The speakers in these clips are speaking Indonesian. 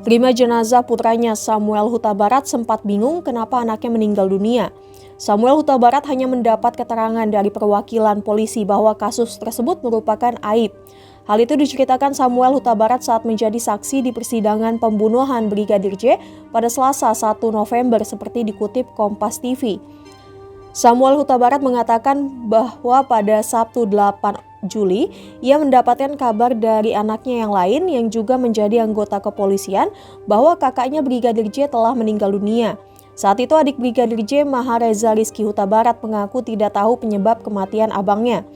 Terima jenazah putranya, Samuel Huta Barat sempat bingung kenapa anaknya meninggal dunia. Samuel Huta Barat hanya mendapat keterangan dari perwakilan polisi bahwa kasus tersebut merupakan aib. Hal itu diceritakan Samuel Huta Barat saat menjadi saksi di persidangan pembunuhan Brigadir J pada Selasa 1 November seperti dikutip Kompas TV. Samuel Huta Barat mengatakan bahwa pada Sabtu 8 Juli, ia mendapatkan kabar dari anaknya yang lain yang juga menjadi anggota kepolisian bahwa kakaknya Brigadir J telah meninggal dunia. Saat itu adik Brigadir J, Mahareza Rizky Huta Barat, mengaku tidak tahu penyebab kematian abangnya.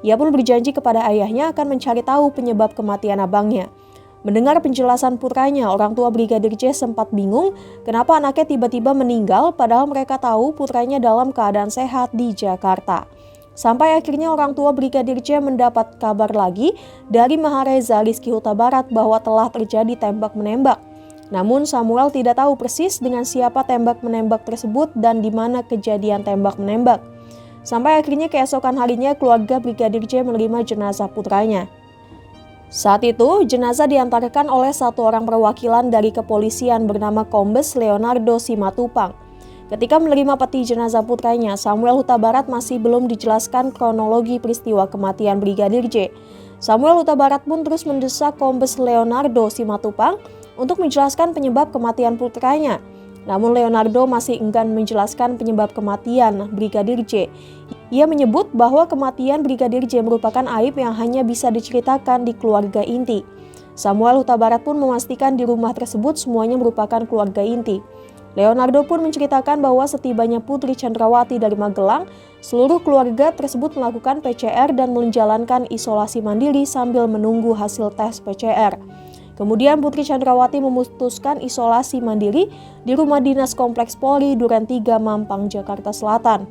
Ia pun berjanji kepada ayahnya akan mencari tahu penyebab kematian abangnya. Mendengar penjelasan putranya, orang tua Brigadir J sempat bingung kenapa anaknya tiba-tiba meninggal padahal mereka tahu putranya dalam keadaan sehat di Jakarta. Sampai akhirnya orang tua Brigadir J mendapat kabar lagi dari Mahareza Rizky Huta Barat bahwa telah terjadi tembak-menembak. Namun Samuel tidak tahu persis dengan siapa tembak-menembak tersebut dan di mana kejadian tembak-menembak. Sampai akhirnya keesokan harinya keluarga Brigadir J menerima jenazah putranya. Saat itu, jenazah diantarkan oleh satu orang perwakilan dari kepolisian bernama Kombes Leonardo Simatupang. Ketika menerima peti jenazah putranya, Samuel Huta Barat masih belum dijelaskan kronologi peristiwa kematian Brigadir J. Samuel Huta Barat pun terus mendesak Kombes Leonardo Simatupang untuk menjelaskan penyebab kematian putranya. Namun Leonardo masih enggan menjelaskan penyebab kematian Brigadir J. Ia menyebut bahwa kematian Brigadir J merupakan aib yang hanya bisa diceritakan di keluarga inti. Samuel Huta Barat pun memastikan di rumah tersebut semuanya merupakan keluarga inti. Leonardo pun menceritakan bahwa setibanya Putri Chandrawati dari Magelang, seluruh keluarga tersebut melakukan PCR dan menjalankan isolasi mandiri sambil menunggu hasil tes PCR. Kemudian Putri Chandrawati memutuskan isolasi mandiri di rumah dinas Kompleks Polri Duren 3 Mampang, Jakarta Selatan.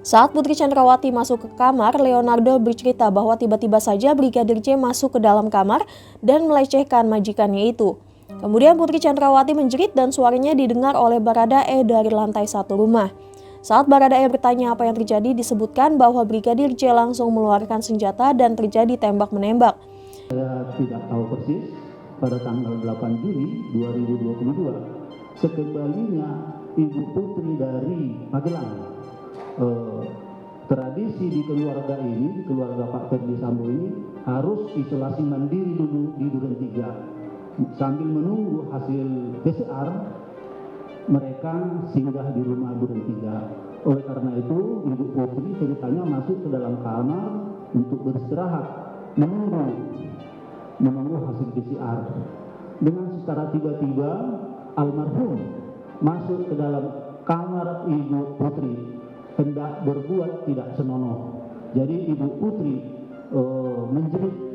Saat Putri Chandrawati masuk ke kamar, Leonardo bercerita bahwa tiba-tiba saja Brigadir J masuk ke dalam kamar dan melecehkan majikannya itu. Kemudian Putri Chandrawati menjerit dan suaranya didengar oleh Baradae dari lantai 1 rumah. Saat Baradae bertanya apa yang terjadi, disebutkan bahwa Brigadir J langsung mengeluarkan senjata dan terjadi tembak-menembak. Saya tidak tahu persis pada tanggal 8 Juli 2022, sekembalinya Ibu Putri dari Magelang. Tradisi di keluarga ini, di keluarga Pak Ferdi Sambo ini, harus isolasi mandiri dulu di Duren 3. Sambil menunggu hasil PCR, mereka singgah di rumah Duren 3. Oleh karena itu, Ibu Putri ceritanya masuk ke dalam kamar untuk beristirahat, menunggu hasil PCR. Dengan secara tiba-tiba, almarhum masuk ke dalam kamar Ibu Putri, hendak berbuat tidak senonoh. Jadi Ibu Putri menjerit.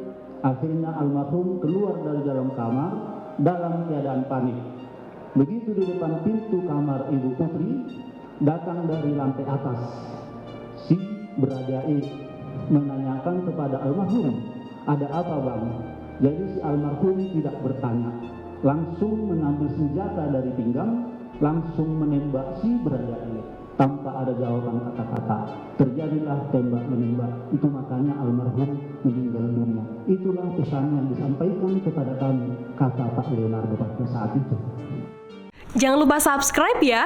Akhirnya almarhum keluar dari dalam kamar dalam keadaan panik. Begitu di depan pintu kamar Ibu Putri, datang dari lantai atas si Baradae menanyakan kepada almarhum, ada apa bang? Jadi si almarhum tidak bertanya, langsung mengambil senjata dari pinggang, langsung menembak si Baradae tanpa ada jawaban kata-kata. Terjadilah tembak-menembak. Itu makanya almarhum meninggal dunia. Itulah pesan yang disampaikan kepada kami, kata Pak Leonardo pada saat itu. Jangan lupa subscribe ya.